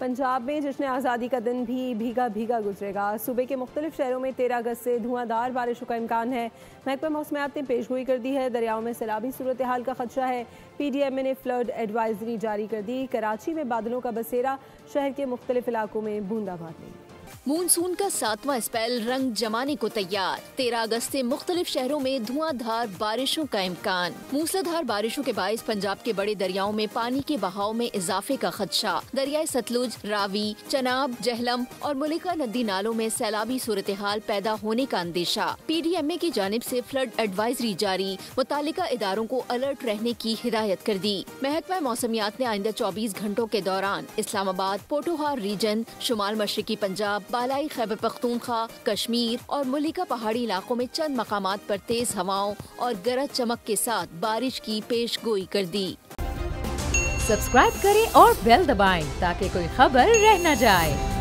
पंजाब में जश्न आज़ादी का दिन भी भीगा भीगा गुजरेगा। सूबे के मुख्तलिफ शहरों में 13 अगस्त से धुआंधार बारिशों का इम्कान है। महकमा मौसमियात ने पेशगोई कर दी है, दरियाओं में सैलाबी सूरत हाल का खदशा है। PDMA ने फ्लड एडवाइजरी जारी कर दी। कराची में बादलों का बसेरा, शहर के मुख्तलिफ इलाकों में बूंदाबांदी। मानसून का 7वां स्पेल रंग जमाने को तैयार। 13 अगस्त से मुख्तलिफ शहरों में धुआंधार बारिशों का इम्कान। मूसलाधार बारिशों के बाइस पंजाब के बड़े दरियाओं में पानी के बहाव में इजाफे का खदशा। दरियाए सतलुज, रावी, चनाब, जहलम और मुलिका नदी नालों में सैलाबी सूरत हाल पैदा होने का अंदेशा। PDMA की जानिब से फ्लड एडवाइजरी जारी, मुतालिका इदारों को अलर्ट रहने की हिदायत कर दी। महकमा मौसमियात ने आइंदा 24 घंटों के दौरान इस्लामाबाद, पोटोहार रीजन, शुमाल मशरकी पंजाब, बालाई खैबर पख्तूनख्वा, कश्मीर और मुलिका पहाड़ी इलाकों में चंद मकामात पर तेज हवाओं और गरज चमक के साथ बारिश की पेशगोई कर दी। सब्सक्राइब करें और बेल दबाएं ताकि कोई खबर रह न जाए।